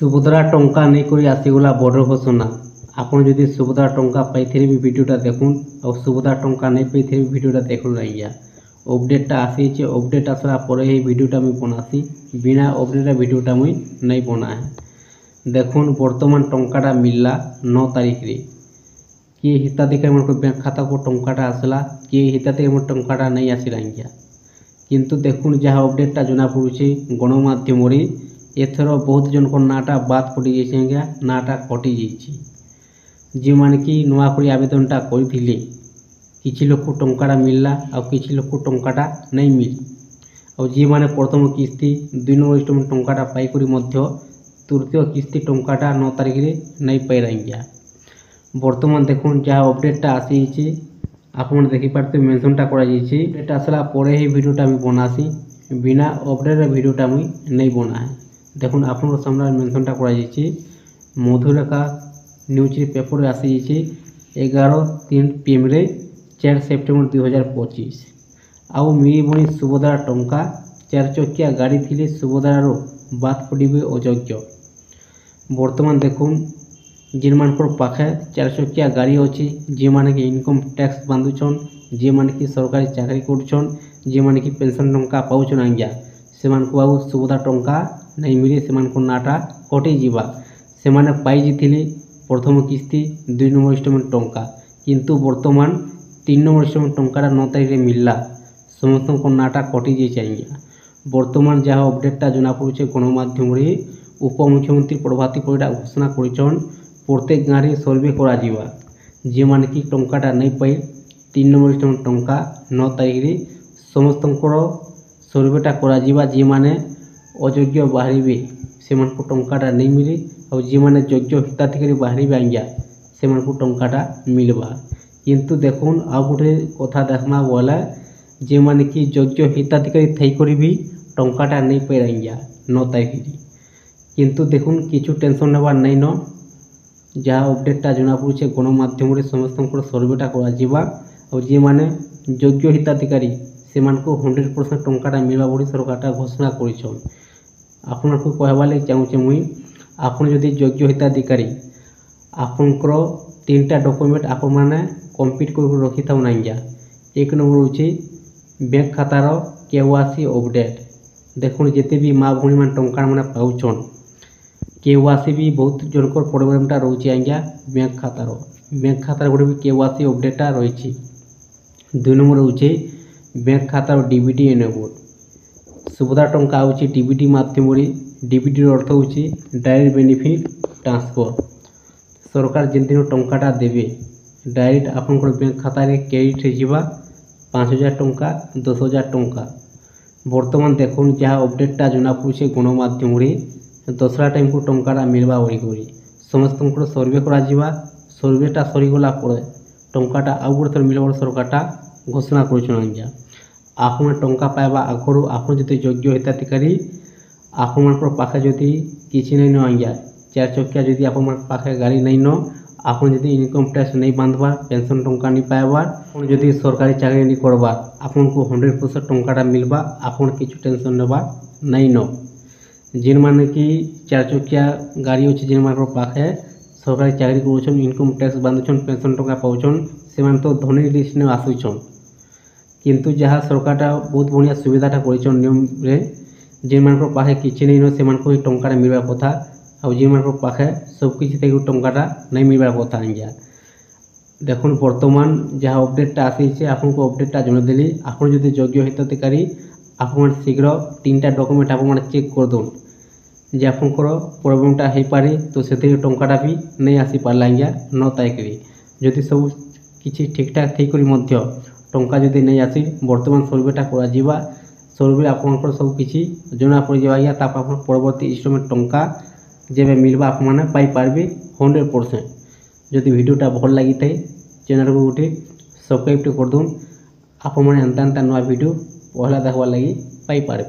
सुभद्रा टंका नहीं करी आसीगला बड़ घोषणा। आपन जदि सुभद्रा टंका पाइथिले भी भिडियोटा देखुन और सुभद्रा टंका नहीं पाइथिले भी भिडियोटा देखुन आज्ञा। अपडेटा आसीचे अपडेट आसला परे ही भिडियोटा मुई बनासी बिना अपडेट भिडियोटा मुई नहीं बनाए। देखुन बर्तमान टंकाटा मिलला 9 तारिख रे किए हिताधिकारी मन बैंक खाता को टंकाटा आसला किए हिताधिकारी मन टंकाटा नहीं आसला आज्ञा। किंतु देखुन जहाँ अपडेटा जना पड़ुचे गणमाध्यम रे एथर बहुत जन को नाटा बात कटि जाइए आज्ञा नाटा कटि जाइए जे माने कि नुआ करी आवेदनटा करथिले किछि लोक को टंकाटा मिलला और किछि लोक को टंकाटा नहीं मिल और जे माने प्रथम किस्ती 2 नंबर इंस्टॉलमेंट टंकाटा पाई करी मध्य तृतीय किस्ती टंकाटा 9 तारिख रे नहीं पाई आज्ञा। वर्तमान देखुन जहाँ अपडेटा आसी आपन देखि पारते मेंशनटा करा जाइए डेटा आसला परे ही भिडियोटा मुई बनासी बिना अपडेट भिडियोटा मुई नहीं बनाए। देखुन आपन सामने मेंशनटा करा जाइए मधुरेखा न्यूज पेपर आसी 11:03 PM रे 4 सेप्टेम्बर 2025 आउ मिलबनी सुभद्रा टंका 4 चकिया गाड़ी थिले सुभद्रार बात पड़े अयोग्य। वर्तमान देखुन जिन मानकर पाखे 4 चकिया गाड़ी अच्छी जे माने कि इनकम टैक्स बांधुछन जे माने कि सरकारी चाकरी करुछन जे माने कि पेंशन टंका पाउछन आज्ञा से आउ सुभद्रा टंका नहीं मिले से नाटा कटि जीवा से माने पाई जिथिले प्रथम किस्ती 2 नंबर इंस्टॉलमेंट टंका किंतु वर्तमान 3 नंबर इंस्टॉलमेंट टंकाटा 9 तारिख रे मिलला समस्त को नाटा कटि जाइए आज्ञा। वर्तमान जहाँ अपडेटा जना पड़ुचे गणमाध्यम रे उपमुख्यमंत्री प्रभाती परिडा घोषणा करिछन प्रत्येक गाँव में सर्वे करा जीवा जे माने कि टंकाटा नहीं पाई 3 नंबर इंस्टॉलमेंट टंका 9 तारिख रे समस्त सर्वेटा करा जीवा जे माने अयोग्य बाहरिबे से को टंकाटा नहीं मिले और जे माने योग्य हिताधिकारी बाहरिबे आज्ञा से को टंकाटा मिलबा। किंतु देखुन आ गोटे कथा देखमा बोला जे माने कि योग्य हिताधिकारी थई करी भी टंकाटा नहीं पाई आज्ञा 9 तारिख रे। किंतु देखुन किछु टेंशन नेबार नहीं न जहाँ अपडेटा जना पड़ुचे गणमाध्यम रे समस्त सर्वेटा करा जीवा और जे माने योग्य हिताधिकारी से 100% टंकाटा मिलवा बोली सरकारटा घोषणा करिछन। आपन को कहबा ले चाहूचे मुई आपन जदि योग्य हिताधिकारी आपनकर 3टा डॉक्यूमेंट आपन माने कंप्लीट कर रखि थाउ नाइया। एक नंबर होची बैंक खातार केवाईसी अपडेट। देखुन जेते भी माँ भूणी मान टंका माने पाउछन केवाईसी भी बहुत जनकर प्रॉब्लमटा रहउची आज्ञा बैंक खातार गोटे भी केवाईसी अपडेटा रही। 2 नंबर होची बैंक खातार डीबीटी एनेबल सुभद्रा टंका आउची डीबीटी माध्यम रे डीबीटी अर्थ होची डायरेक्ट बेनिफिट ट्रांसफर सरकार जिन दिन टंकाटा देबे डायरेक्ट आपनकर बैंक खाता रे क्रेडिट हे जिबा 5000 टंका 10000 टंका। वर्तमान देखुन जहाँ अपडेटा जना पड़ुचे गणमाध्यम रे दसरा टाइम को टंकाटा मिलवा बोली समस्त सर्वे करा जीवा सर्वेटा सरीगला पड़े टंकाटा आउ गोटे थर मिलवा सरकारटा घोषणा कर आपन टंका पाइबा आगु आपन जदि योग्य हिताधिकारी आपन पाखे जदि किसी नहीं न आज्ञा 4 चकिया जदि आपन पाखे गाड़ी नहीं न आपन जदि इनकम टैक्स नहीं बांधबार पेंशन टंका नहीं पाइबार आपन जदि सरकारी चाकरी नहीं करबार आपन को 100% टंकाटा मिलबा आपन किछु टेंशन नेबा नहीं न। जिन माने कि 4 चकिया गाड़ी अच्छी जिन मान पाखे सरकारी चाकरी करुछन इनकम टैक्स बांधुछन पेंशन टंका पाउछन से तो धनी लिस्ट ने आसुछन किंतु जहाँ सरकारटा बहुत बढ़िया सुविधाटा करिछन नियम रे जिन मान पाखे किछि नहीं न से ही टंकाटा मिलवा कथा और जिन मान पाखे सब किछि ते टंकाटा नहीं मिलवा कथा आज्ञा। देखुन वर्तमान जहाँ अपडेटा आसी आपन को अपडेटा जणा देली आपन जदि योग्य हिताधिकारी आपन शीघ्र 3टा डॉक्यूमेंट आपन चेक कर दोन जे आपनकर प्रॉब्लमटा हे पारे तो से टंकाटा भी नहीं आसी पारला आज्ञा 9 तारिख रे जदि सब किछि ठीक ठाक थी करी मध्य टंका जदि नहीं आसी वर्तमान सर्वेटा करा जीवा सर्वे आपनकर सब किछि जना पड़ जावा आज्ञा ताप आपन परवर्ती इंस्टॉलमेंट टंका जेबे मिलबा आप माने पाई पारबे 100%। जदि वीडियोटा भल लगी थाए चैनल को गोटे सब्सक्राइब कर दोन आप माने अंता नुआ वीडियो पहला देखबार लगी पाई पारबे।